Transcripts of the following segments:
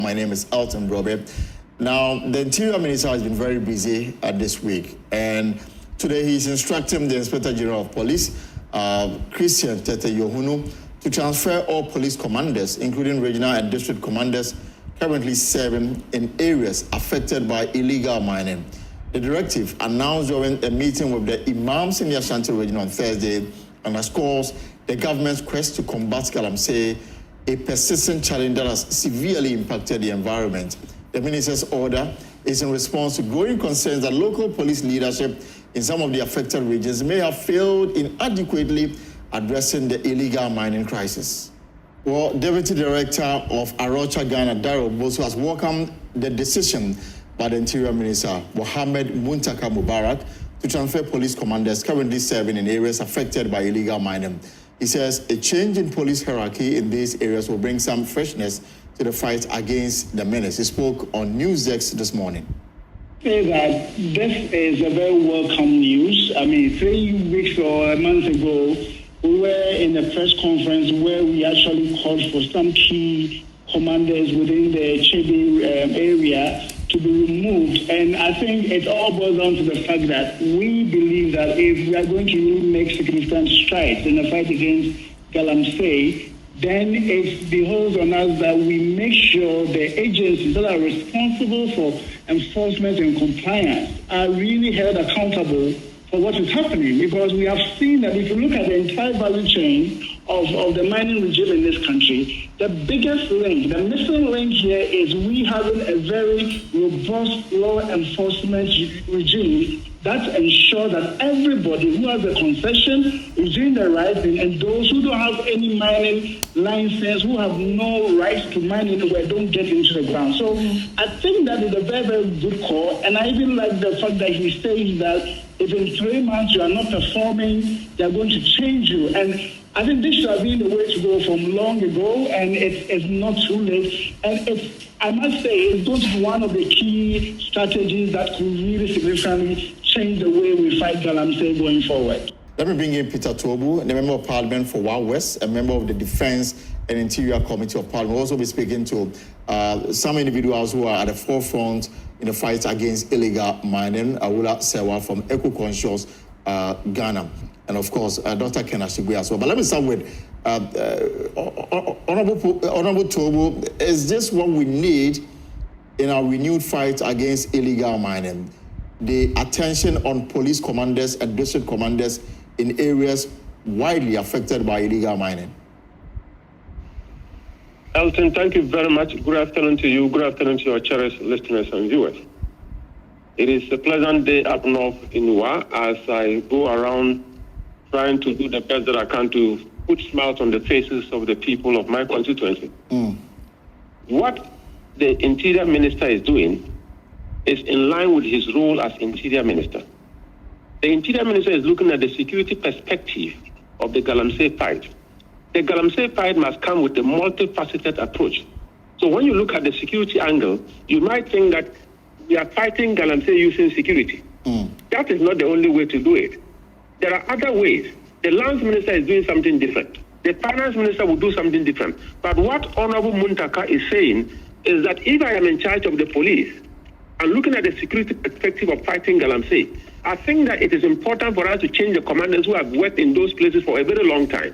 My name is Elton Brobbey. Now, the Interior Minister has been very busy this week, and today he's instructing the Inspector General of Police, Christian Tete Yohunu, to transfer all police commanders, including regional and district commanders, currently serving in areas affected by illegal mining. The directive, announced during a meeting with the imams in the Ashanti region on Thursday, underscores the government's quest to combat Galamsey, a persistent challenge that has severely impacted the environment. The minister's order is in response to growing concerns that local police leadership in some of the affected regions may have failed in adequately addressing the illegal mining crisis. Well, Deputy Director of Arocha Ghana, Daryl Bosu, has welcomed the decision by the Interior Minister, Mohammed Muntaka Mubarak, to transfer police commanders currently serving in areas affected by illegal mining. He says a change in police hierarchy in these areas will bring some freshness to the fight against the menace. He spoke on NewsX this morning. Say that this is a very welcome news. I mean, 3 weeks or a month ago, we were in a press conference where we actually called for some key commanders within the Chebe area to be removed. And I think it all boils down to the fact that we believe that if we are going to really make significant strides in the fight against Galamsey, then it beholds on us that we make sure the agencies that are responsible for enforcement and compliance are really held accountable for what is happening. Because we have seen that if you look at the entire value chain of the mining regime in this country, the biggest link, the missing link here is we having a very robust law enforcement regime that ensures that everybody who has a concession is doing the right thing, and those who don't have any mining license, who have no right to mine anywhere, don't get into the ground. So I think that is a very, very good call, and I even like the fact that he says that if in 3 months you are not performing, they are going to change you. And I think this should have been the way to go from long ago, and it's not too late. And I must say, it's going to be one of the key strategies that could really significantly change the way we fight Galamsey going forward. Let me bring in Peter Toobu, the Member of Parliament for Wa West, a member of the Defence and Interior Committee of Parliament. We'll also be speaking to some individuals who are at the forefront in the fight against illegal mining. Awula Serwah from Eco-Conscious Ghana, and of course, Dr. Ken Ashigbey as well. But let me start with Honorable Toobu. Is this what we need in our renewed fight against illegal mining? The attention on police commanders and district commanders in areas widely affected by illegal mining. Elton, thank you very much. Good afternoon to you. Good afternoon to your cherished listeners and viewers. It is a pleasant day up north in Wa as I go around trying to do the best that I can to put smiles on the faces of the people of my constituency. What the Interior Minister is doing is in line with his role as Interior Minister. The Interior Minister is looking at the security perspective of the Galamsey fight. The Galamsey fight must come with a multifaceted approach. So when you look at the security angle, you might think that we are fighting Galamsey using security. That is not the only way to do it. There are other ways. The Lands Minister is doing something different. The Finance Minister will do something different. But what Honorable Muntaka is saying is that if I am in charge of the police and looking at the security perspective of fighting Galamsey, I think that it is important for us to change the commanders who have worked in those places for a very long time.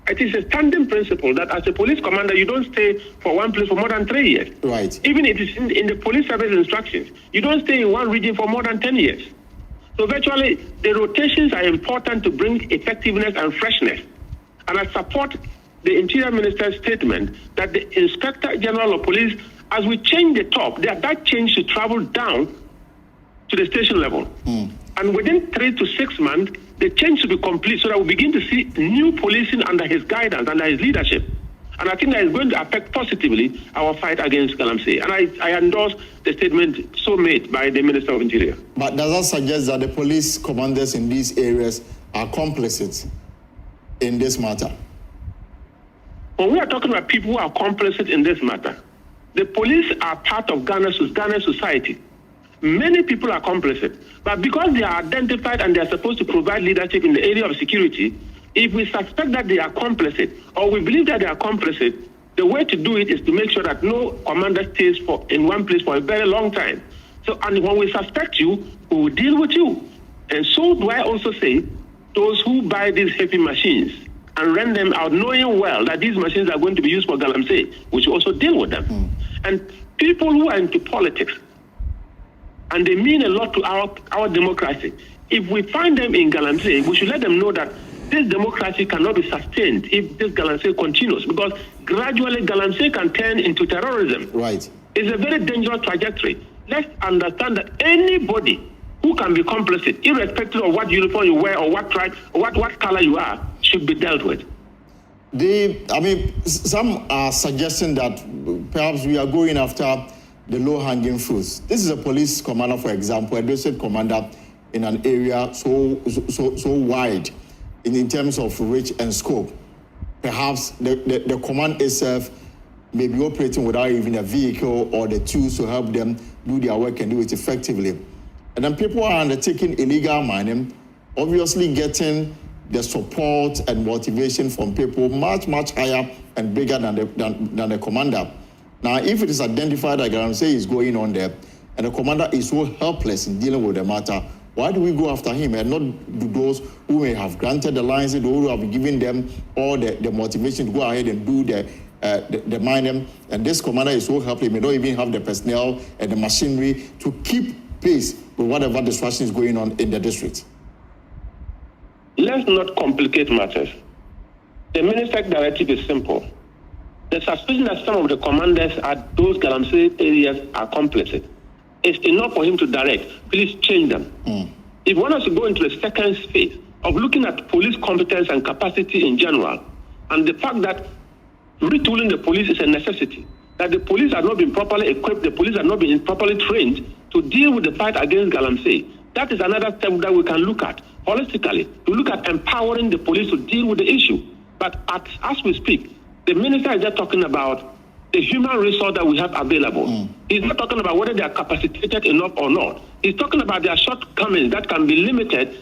It is a standing principle that as a police commander, you don't stay for one place for more than 3 years. Right. Even if it's in the police service instructions, you don't stay in one region for more than 10 years. So virtually, the rotations are important to bring effectiveness and freshness. And I support the Interior Minister's statement that the Inspector General of Police, as we change the top, that change should travel down to the station level. And within 3 to 6 months, the change should be complete so that we begin to see new policing under his guidance, under his leadership. And I think that is going to affect positively our fight against Galamsey. And I endorse the statement so made by the Minister of Interior. But does that suggest that the police commanders in these areas are complicit in this matter? When we are talking about people who are complicit in this matter, the police are part of Ghana's society. Many people are complicit, but because they are identified and they are supposed to provide leadership in the area of security, if we suspect that they are complicit or we believe that they are complicit, the way to do it is to make sure that no commander stays in one place for a very long time. So, and when we suspect you, we will deal with you. And so do I also say, those who buy these heavy machines and rent them out, knowing well that these machines are going to be used for Galamsey, we should also deal with them. And people who are into politics, and they mean a lot to our democracy, if we find them in Galamsey, we should let them know that this democracy cannot be sustained if this Galamsey continues, because gradually Galamsey can turn into terrorism. Right. It's a very dangerous trajectory. Let's understand that anybody who can be complicit, irrespective of what uniform you wear or what tribe or what color you are, should be dealt with. Some are suggesting that perhaps we are going after the low-hanging fruits. This is a police commander, for example, a district commander in an area so wide in terms of reach and scope. Perhaps the command itself may be operating without even a vehicle or the tools to help them do their work and do it effectively. And then people are undertaking illegal mining, obviously getting the support and motivation from people much, much higher and bigger than the commander. Now, if it is identified that Galamsey is going on there, and the commander is so helpless in dealing with the matter, why do we go after him and not do those who may have granted the license, those who have given them all the motivation to go ahead and do the mining? And this commander is so helpless, he may not even have the personnel and the machinery to keep pace with whatever destruction is going on in the district. Let's not complicate matters. The minister's directive is simple. The suspicion that some of the commanders at those Galamsey areas are complicit, it's enough for him to direct, please change them. If one has to go into the second phase of looking at police competence and capacity in general, and the fact that retooling the police is a necessity, that the police have not been properly equipped, the police have not been properly trained to deal with the fight against Galamsey, that is another step that we can look at holistically, to look at empowering the police to deal with the issue. But as we speak, the minister is just talking about the human resource that we have available. He's not talking about whether they are capacitated enough or not. He's talking about their shortcomings that can be limited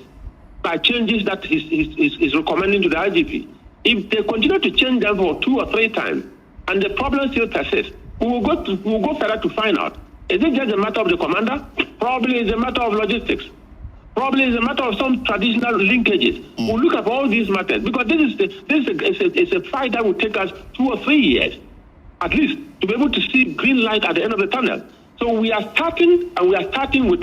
by changes that he's recommending to the IGP. If they continue to change them for 2 or 3 times, and the problem still persists, we will go further to find out. Is it just a matter of the commander? Probably it's a matter of logistics. Probably it's a matter of some traditional linkages. We'll look at all these matters, because this is a fight that will take us 2 or 3 years, at least, to be able to see green light at the end of the tunnel. So we are starting, and we are starting with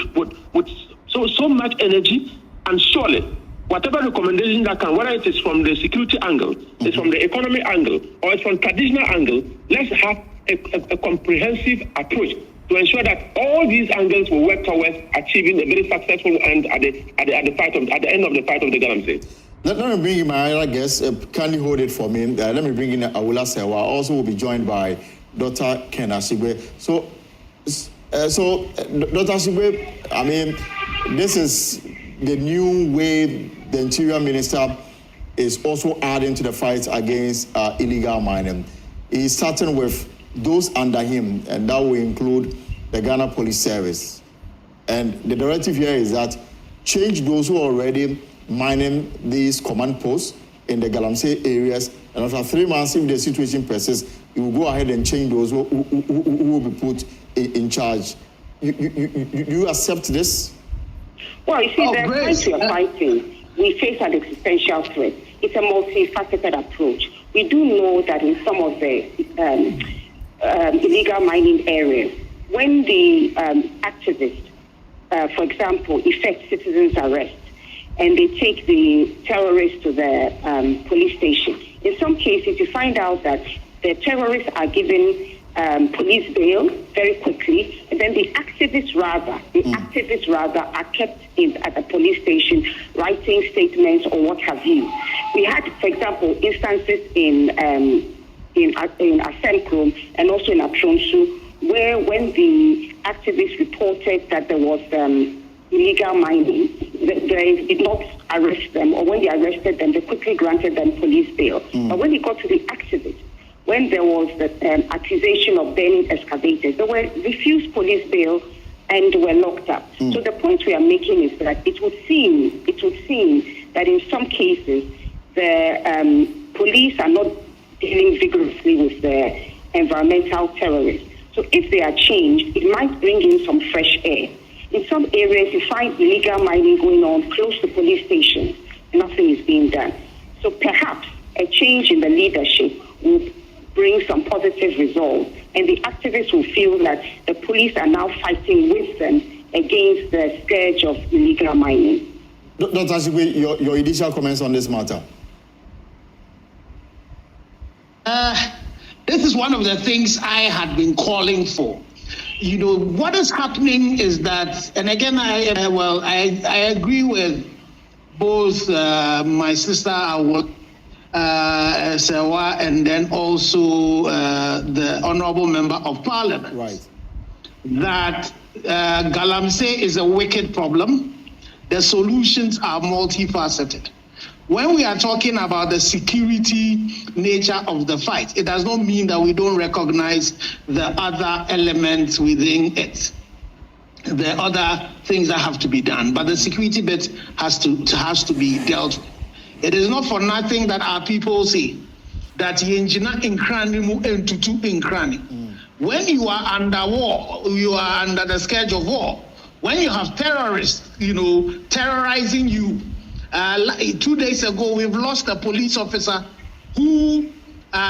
so much energy, and surely whatever recommendation that can, whether it is from the security angle, it's from the economy angle, or it's from traditional angle, let's have a comprehensive approach to ensure that all these angles will work towards achieving a very successful end at the end of the fight of the Galamsey. Let me bring in my other guest. Kindly hold it for me. Let me bring in Awula Serwah. Also will be joined by Dr. Ken Ashigbey. So Dr. Ashigbey, this is the new way the Interior Minister is also adding to the fight against illegal mining. He's starting with those under him, and that will include the Ghana Police Service. And the directive here is that change those who are already mining these command posts in the Galamsey areas, and after 3 months, if the situation persists, you will go ahead and change those who will be put in charge. You accept this? Well, you see, the fight we are fighting, we face an existential threat. It's a multifaceted approach. We do know that in some of the illegal mining areas, when the activists, for example, effect citizens' arrest, and they take the terrorists to the police station, in some cases you find out that the terrorists are given police bail very quickly, and then the activists rather are kept at the police station writing statements or what have you. We had, for example, instances in Asenkrom and also in Atronsu, where when the activists reported that there was illegal mining, they did not arrest them, or when they arrested them, they quickly granted them police bail. But when it got to the activists, when there was the accusation of burning excavators, they were refused police bail and were locked up. So the point we are making is that it would seem that in some cases the police are not dealing vigorously with the environmental terrorists. So if they are changed, it might bring in some fresh air. In some areas, you find illegal mining going on close to police stations. Nothing is being done. So perhaps a change in the leadership will bring some positive results, and the activists will feel that the police are now fighting with them against the scourge of illegal mining. Dr. Ashigbey, your initial comments on this matter? This is one of the things I had been calling for. You know, what is happening is that, and again, I agree with both my sister Awula, Serwah, and then also the Honorable Member of Parliament. Right. That Galamsey is a wicked problem. The solutions are multifaceted. When we are talking about the security nature of the fight, it does not mean that we don't recognize the other elements within it, the other things that have to be done. But the security bit has to be dealt with. It is not for nothing that our people say that yenjina inkrani mu entutu inkrani. When you are under war, you are under the scourge of war. When you have terrorists, terrorizing you. 2 days ago, we've lost a police officer who,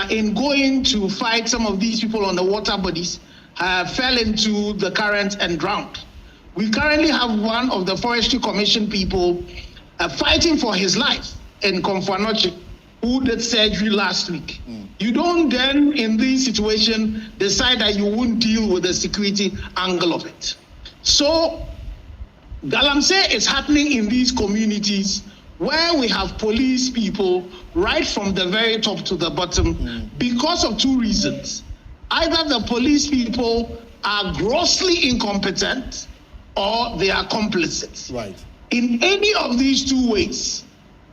in going to fight some of these people on the water bodies, fell into the current and drowned. We currently have one of the Forestry Commission people fighting for his life in Komfanoche, who did surgery last week. You don't then, in this situation, decide that you won't deal with the security angle of it. So, Galamsey is happening in these communities where we have police people right from the very top to the bottom because of two reasons. Either the police people are grossly incompetent or they are complicit. Right. In any of these two ways,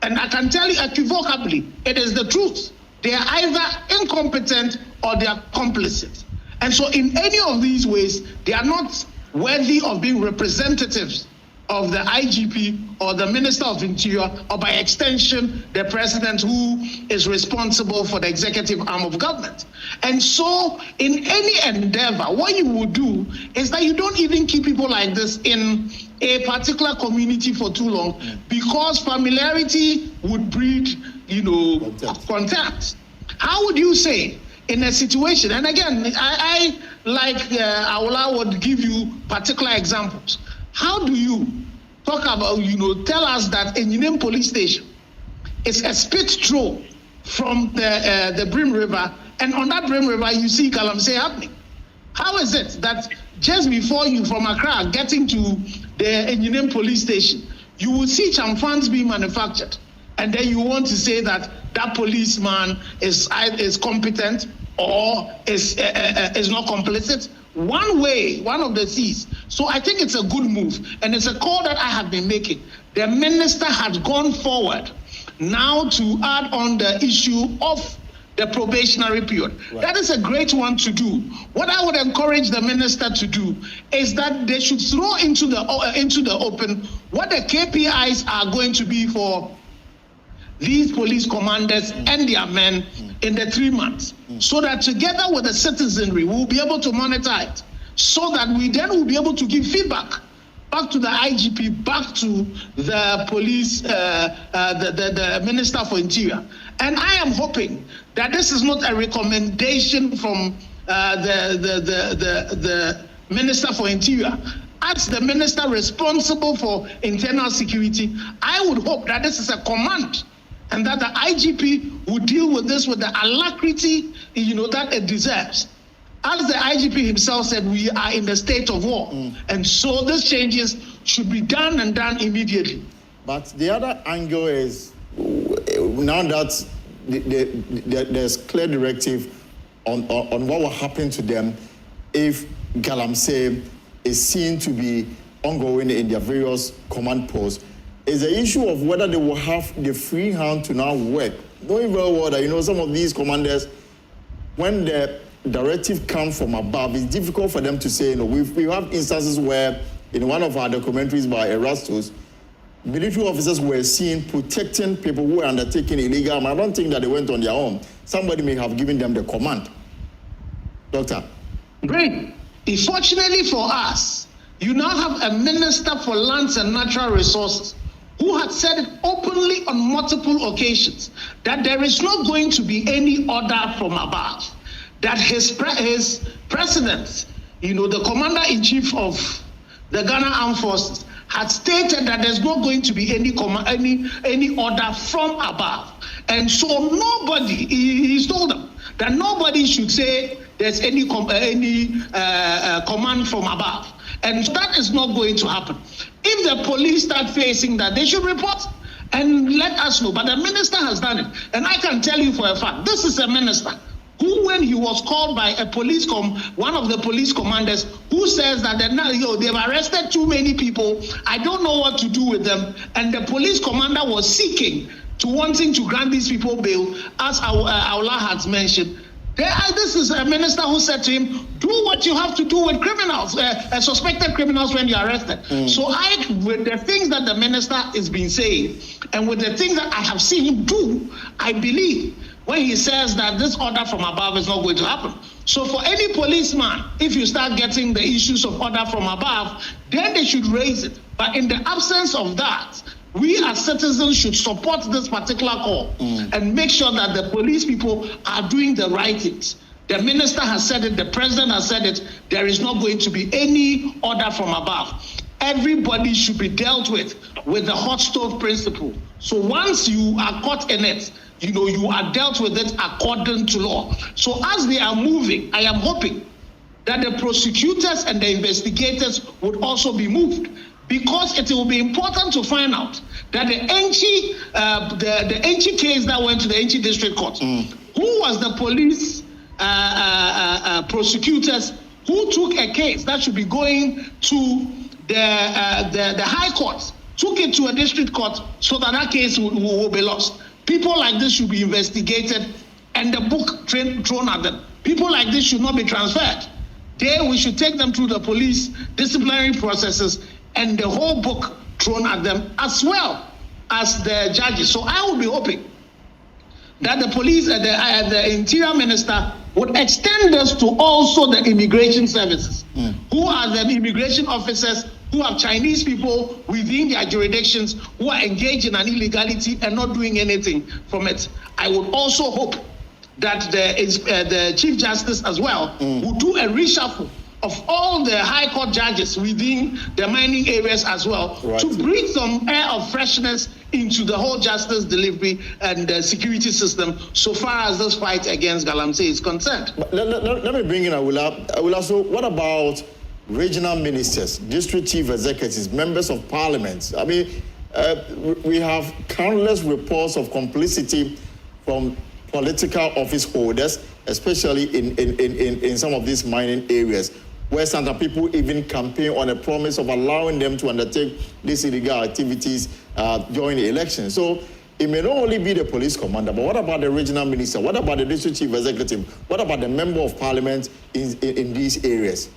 and I can tell you unequivocally, it is the truth. They are either incompetent or they are complicit. And so in any of these ways, they are not worthy of being representatives of the IGP or the Minister of Interior, or by extension, the President, who is responsible for the executive arm of government. And so in any endeavor, what you would do is that you don't even keep people like this in a particular community for too long, because familiarity would breed, contempt. How would you say in a situation, and again, I like Awula would give you particular examples. How do you talk about, tell us that Lanchene police station is a spit throw from the Brim River, and on that Brim River you see Galamsey happening? How is it that just before you from Accra getting to the Lanchene police station, you will see chamfans being manufactured, and then you want to say that that policeman is competent or is not complicit? One way, one of the C's. So I think it's a good move, and it's a call that I have been making. The minister has gone forward now to add on the issue of the probationary period. Right. That is a great one to do. What I would encourage the minister to do is that they should throw into the open what the KPIs are going to be for these police commanders and their men in the 3 months, so that together with the citizenry, we'll be able to monitor it, so that we then will be able to give feedback back to the IGP, back to the police, the Minister for Interior. And I am hoping that this is not a recommendation from the Minister for Interior. As the minister responsible for internal security, I would hope that this is a command, and that the IGP will deal with this with the alacrity, that it deserves. As the IGP himself said, we are in the state of war. And so these changes should be done and done immediately. But the other angle is, now that there's clear directive on what will happen to them if Galamsey is seen to be ongoing in their various command posts, is the issue of whether they will have the free hand to now work. Knowing very well that, some of these commanders, when the directive comes from above, it's difficult for them to say, we have instances where, in one of our documentaries by Erastus, military officers were seen protecting people who were undertaking illegal. I don't think that they went on their own, somebody may have given them the command. Doctor. Great. Fortunately for us, you now have a Minister for Lands and Natural Resources who had said it openly on multiple occasions that there is not going to be any order from above, that his president, the commander-in-chief of the Ghana Armed Forces, had stated that there's not going to be any order from above. And so nobody, he's told them that nobody should say there's any command from above. And that is not going to happen. If the police start facing that, they should report and let us know. But the minister has done it. And I can tell you for a fact, this is a minister who, when he was called by a one of the police commanders, who says that they've arrested too many people, I don't know what to do with them, and the police commander was wanting to grant these people bail, as Awula has mentioned. This is a minister who said to him, do what you have to do with criminals, suspected criminals when you're arrested. So with the things that the minister has been saying, and with the things that I have seen him do, I believe when he says that this order from above is not going to happen. So for any policeman, if you start getting the issues of order from above, then they should raise it. But in the absence of that, we as citizens should support this particular call and make sure that the police people are doing the right things. The minister has said it, the president has said it, there is not going to be any order from above. Everybody should be dealt with the hot stove principle. So once you are caught in it, you are dealt with it according to law. So as they are moving, I am hoping that the prosecutors and the investigators would also be moved, because it will be important to find out that the Enchi case that went to the Enchi District Court, who was the police prosecutors who took a case that should be going to the High Court, took it to a district court so that case will be lost. People like this should be investigated and the book thrown at them. People like this should not be transferred. We should take them through the police disciplinary processes and the whole book thrown at them, as well as the judges. So I would be hoping that the police, the interior minister would extend this to also the immigration services, who are the immigration officers who have Chinese people within their jurisdictions who are engaged in an illegality and not doing anything from it. I would also hope that the Chief Justice as well would do a reshuffle of all the High Court judges within the mining areas as well, to breathe some air of freshness into the whole justice delivery and the security system so far as this fight against Galamsey is concerned. Let me bring in Awula. Awula, so what about regional ministers, district chief executives, members of parliament? I mean, we have countless reports of complicity from political office holders, especially in some of these mining areas, where some people even campaign on a promise of allowing them to undertake these illegal activities during the election. So it may not only be the police commander, but what about the regional minister? What about the district chief executive? What about the member of parliament in these areas?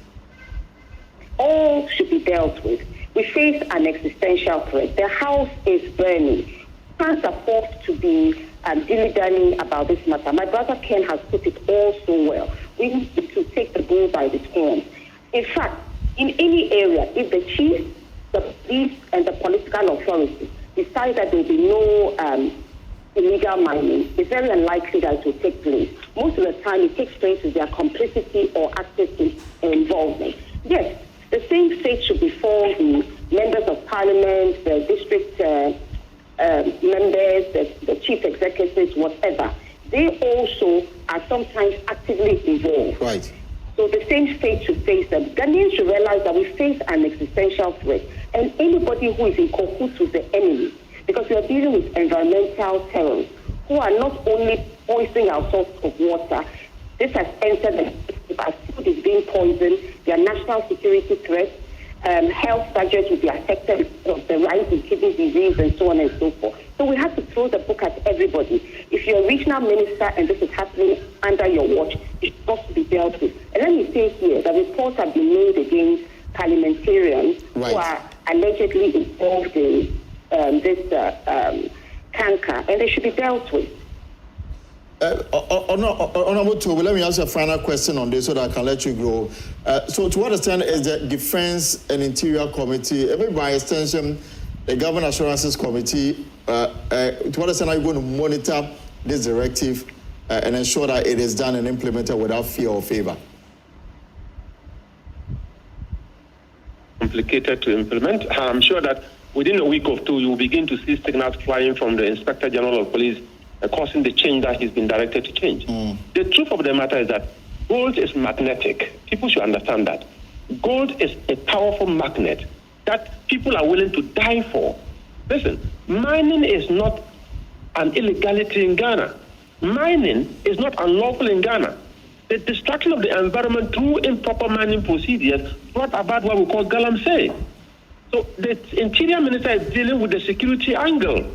All should be dealt with. We face an existential threat. The house is burning. We can't afford to be dilly-dallying about this matter. My brother Ken has put it all so well. We need to take the bull by the horns. In fact, in any area, if the chief, the police, and the political authorities decide that there will be no illegal mining, it's very unlikely that it will take place. Most of the time, it takes place with their complicity or active involvement. Yes, the same fate should befall the members of parliament, the district members, the chief executives, whatever. They also are sometimes actively involved. Right. So the same fate should face them. Ghanaians should realize that we face an existential threat, and anybody who is in cahoots with the enemy, because we are dealing with environmental terrorists who are not only poisoning our source of water. This has entered our food is being poisoned. There are national security threats. Health budgets will be affected of the rise in kidney disease and so on and so forth. So we have to throw the book at everybody. If you're a regional minister and this is happening under your watch, it's supposed to be dealt with. And let me say here that reports have been made against parliamentarians who are allegedly involved in this canker, and they should be dealt with. Honorable Toobu, let me ask you a final question on this so that I can let you go. So to what extent is the Defense and Interior Committee, maybe by extension, the Government Assurances Committee, to what extent are you going to monitor this directive and ensure that it is done and implemented without fear or favor? Complicated to implement. I'm sure that within a week or two, you will begin to see signals flying from the Inspector General of Police causing the change that he's been directed to change. The truth of the matter is that gold is magnetic. People should understand that. Gold is a powerful magnet that people are willing to die for. Listen, mining is not an illegality in Ghana. Mining is not unlawful in Ghana. The destruction of the environment through improper mining procedures brought about what we call Galamsey. So the Interior Minister is dealing with the security angle.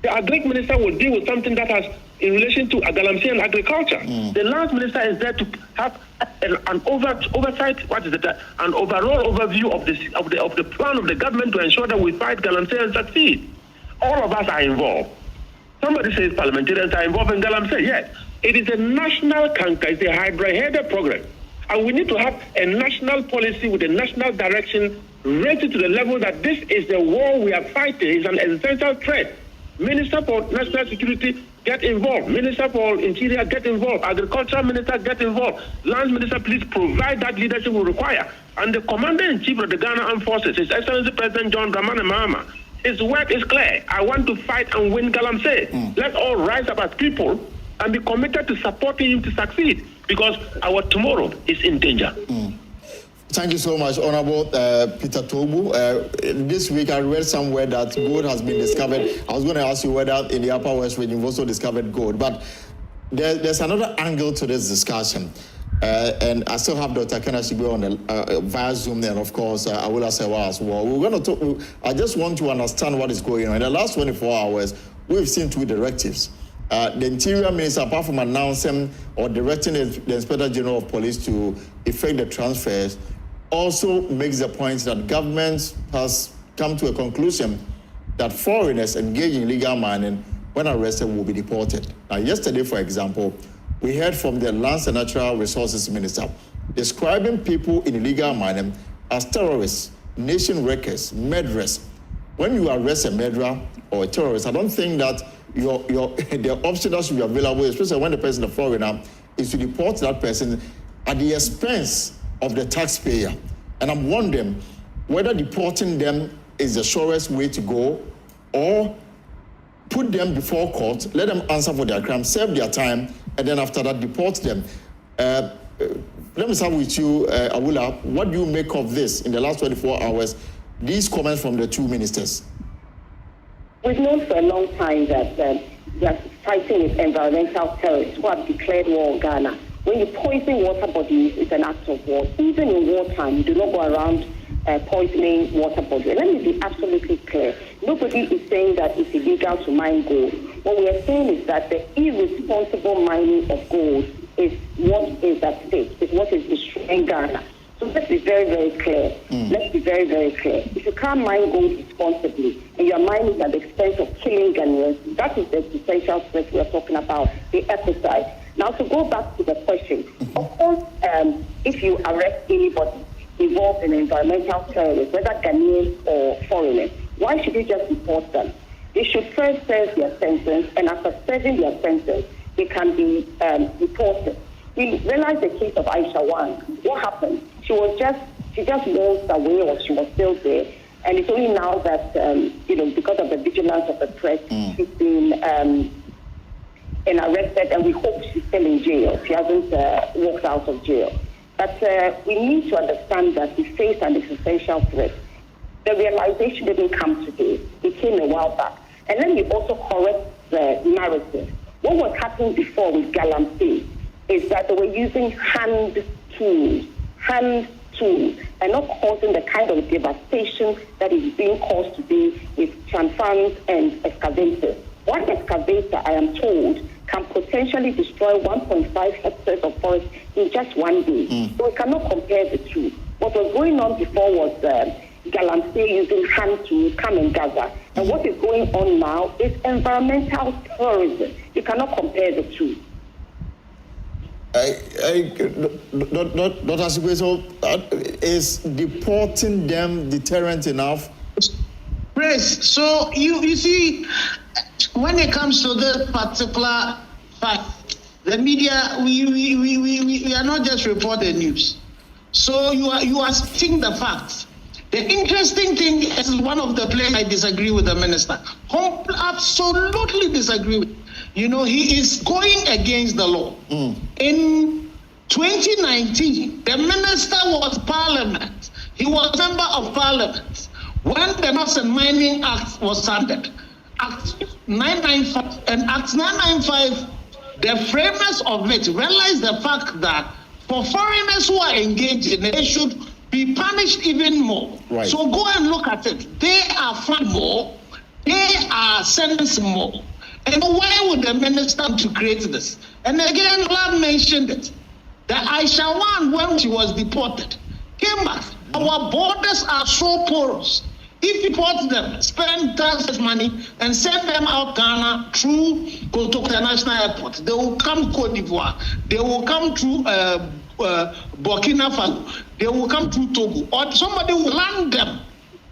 The Agric Minister will deal with something that has in relation to Galamsey and agriculture. The Lands Minister is there to have an oversight, an overall overview of the plan of the government to ensure that we fight Galamsey and succeed. All of us are involved. Somebody says parliamentarians are involved in Galamsey. Yes, it is a national canker. It's a hydra-headed program. And we need to have a national policy with a national direction raised to the level that this is the war we are fighting. It's an existential threat. Minister for National Security, get involved. Minister for Interior, get involved. Agriculture Minister, get involved. Lands Minister, please provide that leadership we require. And the Commander-in-Chief of the Ghana Armed Forces, His Excellency President John Dramani Mahama, his word is clear. I want to fight and win Galamsey. Let's all rise up as people and be committed to supporting him to succeed, because our tomorrow is in danger. Thank you so much, Honorable Peter Toobu. This week I read somewhere that gold has been discovered. I was going to ask you whether in the Upper West region you've also discovered gold, but there's another angle to this discussion. And I still have Dr. Ashigbey on the via Zoom, and of course Awula Serwah as well. We're going to talk. I just want to understand what is going on. In the last 24 hours, we've seen two directives. The Interior Minister, apart from announcing or directing the Inspector General of Police to effect the transfers, also makes the point that government has come to a conclusion that foreigners engaged in illegal mining, when arrested, will be deported. Now, yesterday, for example, we heard from the Lands and Natural Resources Minister describing people in illegal mining as terrorists, nation wreckers, murderers. When you arrest a murderer or a terrorist, I don't think that the option that should be available, especially when the person is a foreigner, is to deport that person at the expense of the taxpayer. And I'm wondering whether deporting them is the surest way to go, or put them before court, let them answer for their crime, serve their time, and then after that deport them. Let me start with you, Awula. What do you make of this in the last 24 hours, these comments from the two ministers? We've known for a long time that they are fighting with environmental terrorists who have declared war on Ghana. When you poison water bodies, it's an act of war. Even in wartime, you do not go around poisoning water bodies. Let me be absolutely clear. Nobody is saying that it's illegal to mine gold. What we are saying is that the irresponsible mining of gold is what is at stake, is what is destroying Ghana. So let's be very, very clear. Let's be very, very clear. If you can't mine gold responsibly and you're mining at the expense of killing Ghanaians, that is the essential threat we are talking about, the exercise. Now, to go back to the question, of course, if you arrest anybody involved in environmental terrorism, whether Ghanaians or foreigners, why should you just deport them? They should first serve their sentence, and after serving their sentence, they can be deported. We realized the case of Aisha Wang. What happened? She just waltzed away, or she was still there, and it's only now that because of the vigilance of the press, she's been and arrested, and we hope she's still in jail. She hasn't walked out of jail. But we need to understand that we face an existential threat. The realization didn't come today. It came a while back. And let me also correct the narrative. What was happening before with Galamsey is that they were using hand tools, and not causing the kind of devastation that is being caused today with chanfans and excavators. One excavator, I am told, can potentially destroy 1.5 hectares of forest in just one day. So we cannot compare the two. What was going on before was Galamsey using hand to come and gather. And what is going on now is environmental terrorism. You cannot compare the two. Dr. Ashigbey, so is deporting them deterrent enough? Yes. So you see, when it comes to this particular fact, the media we are not just reporting news. So you are seeing the facts. The interesting thing is one of the places I disagree with the minister. Absolutely disagree with. You know, he is going against the law. In 2019, the minister was parliament. He was member of parliament when the Mines and Mining Act was handed. Act 995 and Act 995, the framers of it realized the fact that for foreigners who are engaged in it, they should be punished even more. Right. So go and look at it. They are fined more. They are sentenced more. And why would the minister to create this? And again, Lab mentioned it. That Aisha one, when she was deported, came back. Our borders are so porous. If you deport them, spend taxes money, and send them out Ghana through Kotoka International Airport, they will come Cote d'Ivoire. They will come through Burkina Faso. They will come through Toobu. Or somebody will land them,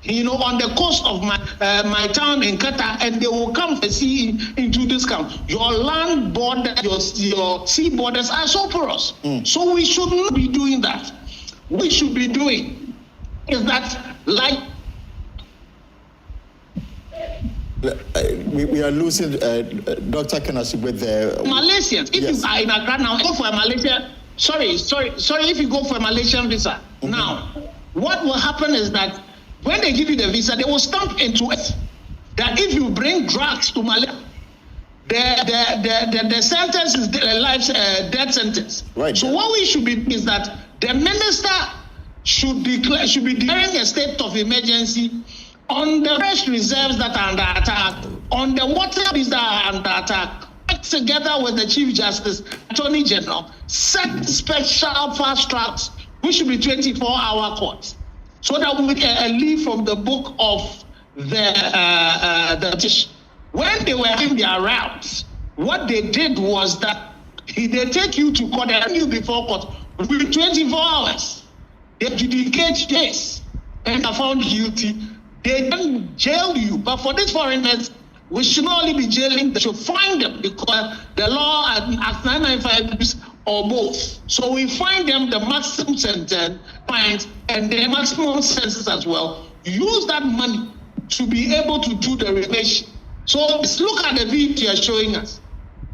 you know, on the coast of my town in Qatar, and they will come and see into this country. Your land border, your sea borders are so porous. So we should not be doing that. What we should be doing is that, like, we are losing Dr. Ashigbey there. Malaysians, if you are in Accra now, go for a Malaysian. Sorry. If you go for a Malaysian visa now, what will happen is that when they give you the visa, they will stamp into it that if you bring drugs to Malaysia, the sentence is death sentence. Right. So what we should be is that the minister should be declaring a state of emergency on the fresh reserves that are under attack, on the water that are under attack, together with the Chief Justice, Attorney General, set special fast tracks, which should be 24-hour courts, so that we can leave from the book of the British. When they were in their routes, what they did was that they take you to court and you before court within 24 hours. They adjudicate case and are found guilty. They don't jail you. But for these foreigners, we should not only be jailing, they should find them, because the law Act 995 or both. So we find them the maximum sentence, fines, and the maximum sentences as well. Use that money to be able to do the renovation. So let's look at the video you're showing us.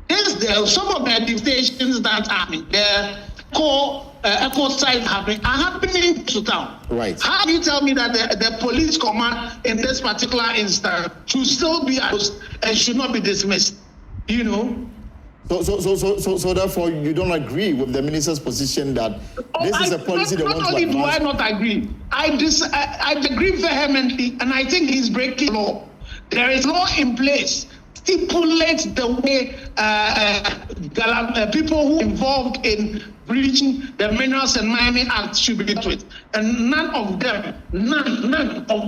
Some of the deportations that happen, the echo sites are happening to town. Right. How do you tell me that the police command in this particular instance should still be and should not be dismissed? You know. So therefore, you don't agree with the minister's position that this is a policy they want to advance? Not only do I not agree, I agree vehemently, and I think he's breaking law. There is law in place stipulates the way people who are involved in breaching the Minerals and Mining Act should be dealt with, and none of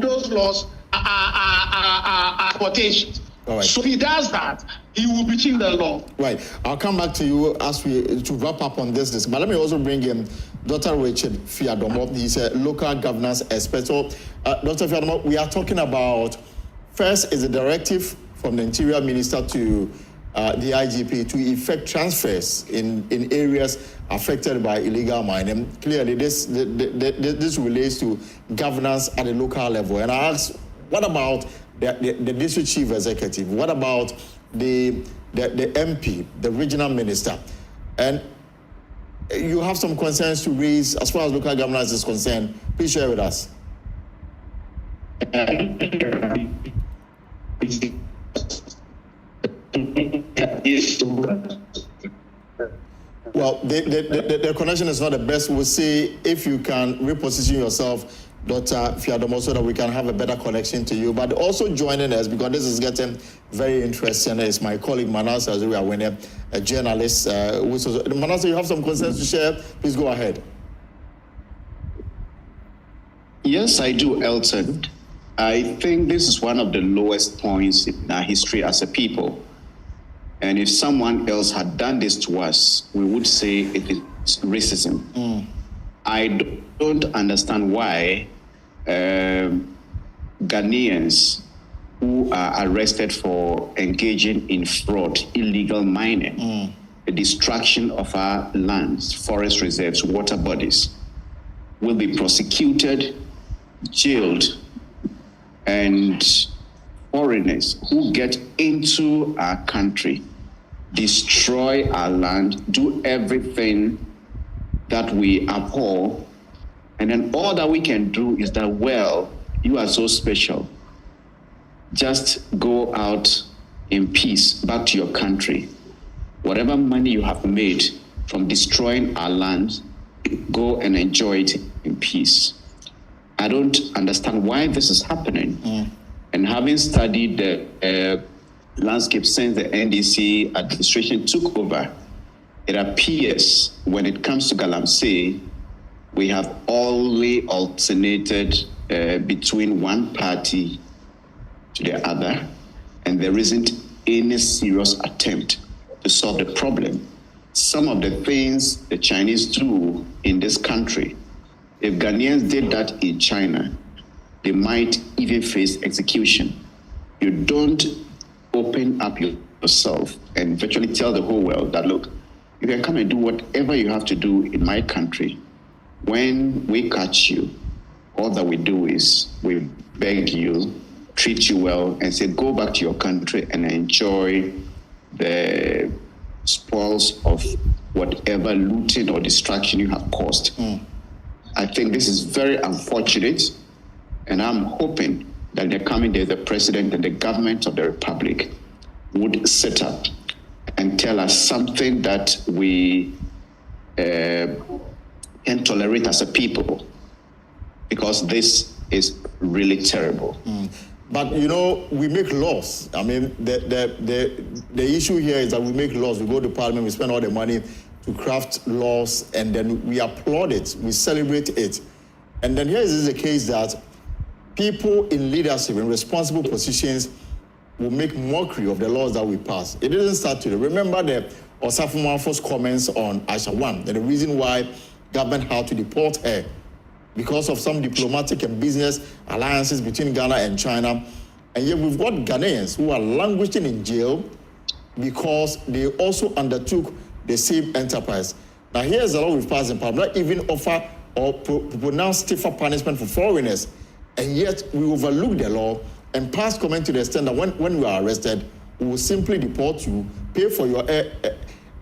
those laws are quotations. Right. So if he does that, he will be breaching the law. Right. I'll come back to you as to wrap up on this. But let me also bring in Dr. Richard Fiadomo. He's a local governance expert. So, Dr. Fiadomo, we are talking about, first is a directive from the Interior Minister to the IGP to effect transfers in areas affected by illegal mining. Clearly, this relates to governance at the local level. And I ask, what about the district chief executive? What about the MP, the regional minister? And you have some concerns to raise as far as local governance is concerned. Please share with us. Well, the connection is not the best. We'll see if you can reposition yourself, Dr. Fiadomo, so that we can have a better connection to you. But also joining us, because this is getting very interesting, is my colleague Manasseh, Azure, a journalist. Manasseh, you have some concerns to share? Please go ahead. Yes, I do, Elton. I think this is one of the lowest points in our history as a people. And if someone else had done this to us, we would say it is racism. I don't understand why Ghanaians who are arrested for engaging in fraud, illegal mining, the destruction of our lands, forest reserves, water bodies, will be prosecuted, jailed, and foreigners who get into our country, destroy our land, do everything that we abhor, and then all that we can do is that, well, you are so special. Just go out in peace back to your country. Whatever money you have made from destroying our land, go and enjoy it in peace. I don't understand why this is happening. And having studied the landscape since the NDC administration took over, it appears when it comes to Galamsey, we have only alternated between one party to the other, and there isn't any serious attempt to solve the problem. Some of the things the Chinese do in this country, if Ghanaians did that in China, they might even face execution. You don't open up yourself and virtually tell the whole world that, look, you can come and do whatever you have to do in my country. When we catch you, all that we do is we beg you, treat you well, and say, go back to your country and enjoy the spoils of whatever looting or destruction you have caused. I think this is very unfortunate, and I'm hoping that in the coming days, the president and the government of the republic would sit up and tell us something that we can tolerate as a people, because this is really terrible. But you know, we make laws. I mean, the issue here is that we make laws. We go to Parliament, we spend all the money to craft laws, and then we applaud it, we celebrate it. And then here is the case that people in leadership, in responsible positions, will make mockery of the laws that we pass. It didn't start today. Remember the Osafo Manfo's comments on Ashigbey, and the reason why government had to deport her, because of some diplomatic and business alliances between Ghana and China. And yet we've got Ghanaians who are languishing in jail because they also undertook the same enterprise. Now here's a law we've passed in Parliament, not even offer or pronounce stiffer punishment for foreigners. And yet we overlook the law and pass comment to the extent that when we are arrested, we will simply deport you, pay for your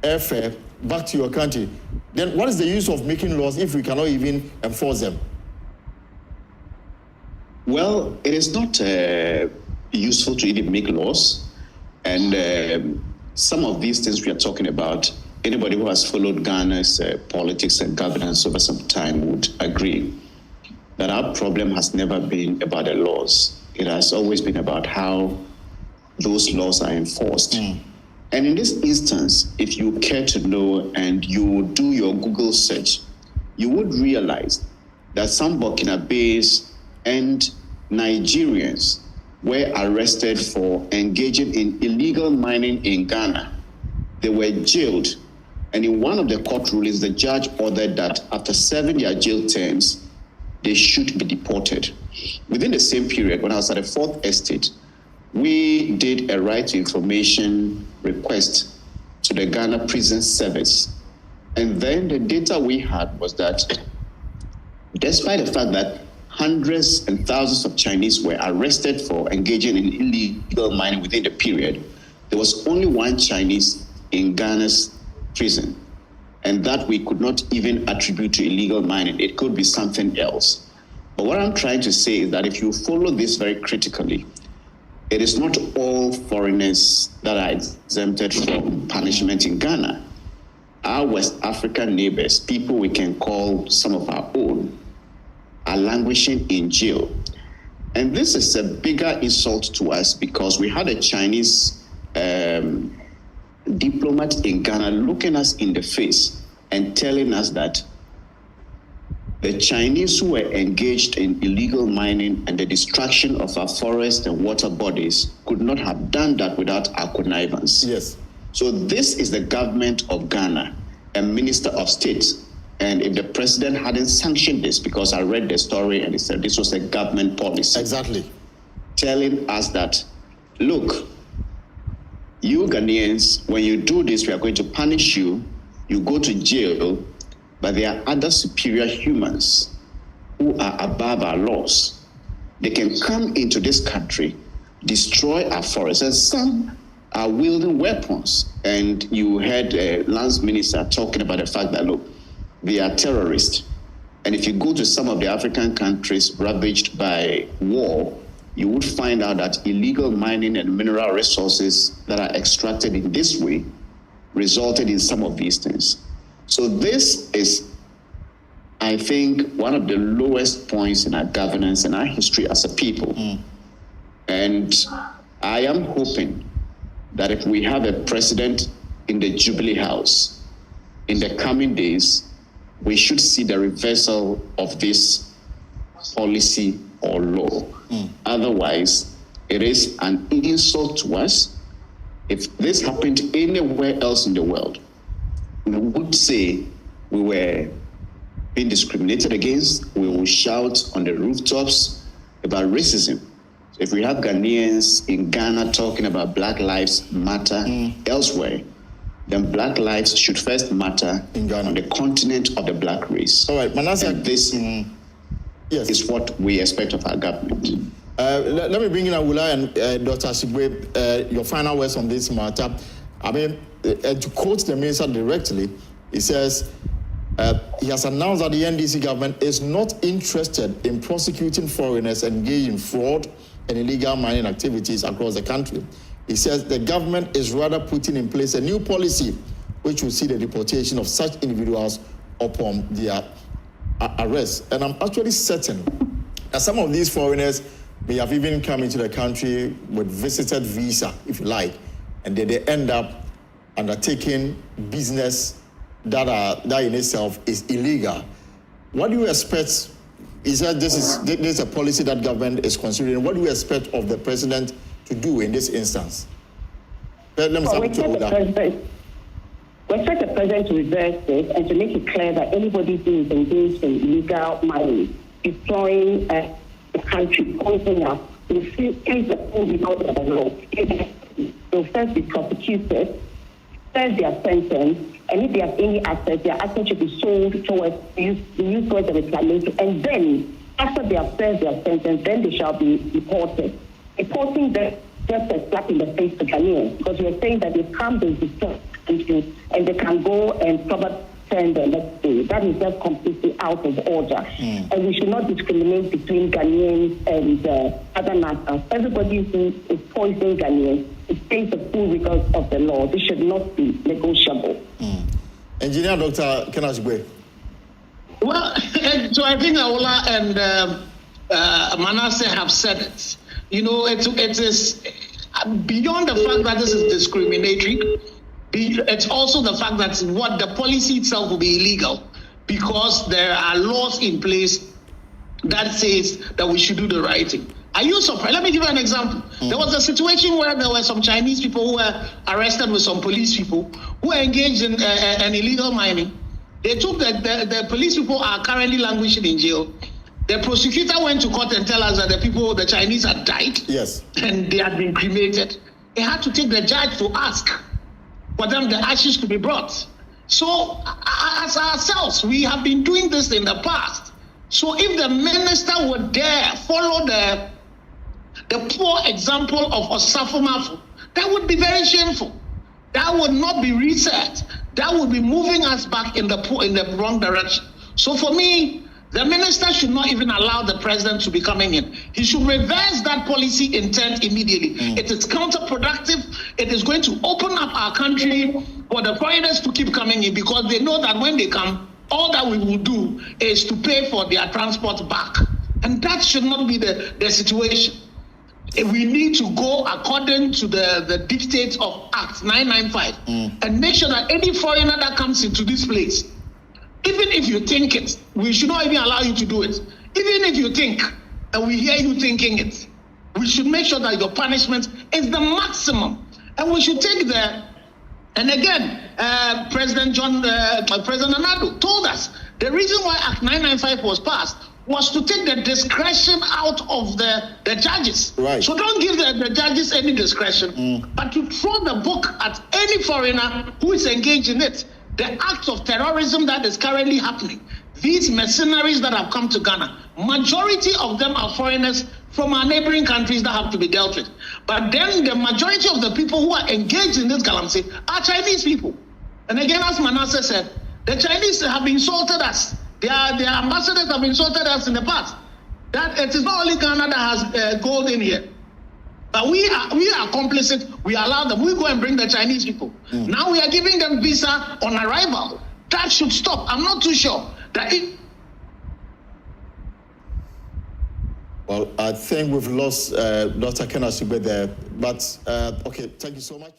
airfare back to your country. Then what is the use of making laws if we cannot even enforce them? Well, it is not useful to even make laws. And some of these things we are talking about, anybody who has followed Ghana's politics and governance over some time would agree that our problem has never been about the laws. It has always been about how those laws are enforced. And in this instance, if you care to know and you do your Google search, you would realize that some Burkinabés and Nigerians were arrested for engaging in illegal mining in Ghana. They were jailed. And in one of the court rulings, the judge ordered that after 7-year jail terms, they should be deported. Within the same period, when I was at the 4th Estate, we did a right to information request to the Ghana Prison Service. And then the data we had was that despite the fact that hundreds and thousands of Chinese were arrested for engaging in illegal mining within the period, there was only one Chinese in Ghana's prison. And that we could not even attribute to illegal mining. It could be something else. But what I'm trying to say is that if you follow this very critically, it is not all foreigners that are exempted from punishment in Ghana. Our West African neighbors, people we can call some of our own, are languishing in jail. And this is a bigger insult to us because we had a Chinese diplomat in Ghana looking us in the face and telling us that the Chinese who were engaged in illegal mining and the destruction of our forests and water bodies could not have done that without our connivance. Yes. So this is the government of Ghana, a minister of state. And if the president hadn't sanctioned this, because I read the story and it said this was a government policy. Exactly. Telling us that, look, you Ghanaians, when you do this, we are going to punish you. You go to jail, but there are other superior humans who are above our laws. They can come into this country, destroy our forests, and some are wielding weapons. And you heard Lance Minister talking about the fact that, look, they are terrorists. And if you go to some of the African countries ravaged by war, you would find out that illegal mining and mineral resources that are extracted in this way resulted in some of these things. So this is, I think, one of the lowest points in our governance and our history as a people. And I am hoping that if we have a president in the Jubilee House in the coming days, we should see the reversal of this policy or law. Otherwise, it is an insult to us. If this happened anywhere else in the world, we would say we were being discriminated against. We will shout on the rooftops about racism. So if we have Ghanaians in Ghana talking about Black Lives Matter elsewhere, then Black lives should first matter in Ghana, on the continent of the Black race. All right, Manasseh. And this is what we expect of our government. Let me bring in Awula and Dr. Ashigbey, your final words on this matter. I mean, to quote the minister directly, he says he has announced that the NDC government is not interested in prosecuting foreigners engaged in fraud and illegal mining activities across the country. He says the government is rather putting in place a new policy which will see the deportation of such individuals upon their arrest. And I'm actually certain that some of these foreigners may have even come into the country with visited visa, if you like, and then they end up undertaking business that in itself is illegal. What do you expect? Is that this is a policy that government is considering? What do you expect of the president to do in this instance? Let me start with Toobu. We expect the president to reverse this and to make it clear that anybody who is engaged in illegal mining, destroying the country, pointing up, will face the full result of the law. They'll first be prosecuted, serve their sentence, and if they have any assets, their assets should be sold towards used towards the reclamation, and then after they have served their sentence, then they shall be deported. Reporting them just a slap in the face to Ghanaians, because we are saying that they come, they destroy country, and they can go and probably turn the next day. That is just completely out of order. And we should not discriminate between Ghanaians and other nationals. Everybody who is poisoning Ghanaians is face the full rigors of the law. This should not be negotiable. Engineer Dr. Ashigbey. Well, so I think Awula and Manasseh have said it. You know, it is beyond the fact that this is discriminatory. It's also the fact that what the policy itself will be illegal, because there are laws in place that says that we should do the right thing. Are you surprised? Let me give you an example. There was a situation where there were some Chinese people who were arrested with some police people who were engaged in an illegal mining. They took the police people are currently languishing in jail. The prosecutor went to court and tell us that the Chinese had died. Yes. And they had been cremated. They had to take the judge to ask for them the ashes to be brought. So as ourselves, we have been doing this in the past. So if the minister would dare follow the poor example of Osafo, that would be very shameful. That would not be reset. That would be moving us back in the wrong direction. So for me, the minister should not even allow the president to be coming in. He should reverse that policy intent immediately. It is counterproductive. It is going to open up our country for the foreigners to keep coming in, because they know that when they come, all that we will do is to pay for their transport back. And that should not be the situation. We need to go according to the dictates of Act 995 and make sure that any foreigner that comes into this place, even if you think it, we should not even allow you to do it. Even if you think, and we hear you thinking it, we should make sure that your punishment is the maximum. And we should take the And again, President Anado told us the reason why Act 995 was passed was to take the discretion out of the judges. Right. So don't give the judges any discretion, but to throw the book at any foreigner who is engaged in it. The acts of terrorism that is currently happening, these mercenaries that have come to Ghana, majority of them are foreigners from our neighboring countries that have to be dealt with. But then the majority of the people who are engaged in this Galamsey are Chinese people. And again, as Manasseh said, the Chinese have insulted us. Their ambassadors have insulted us in the past. That it is not only Ghana that has gold in here. But we are complicit. We allow them. We go and bring the Chinese people. Now we are giving them visa on arrival. That should stop. I'm not too sure that it. Well, I think we've lost Dr. Ken Ashigbey there. But, okay, thank you so much.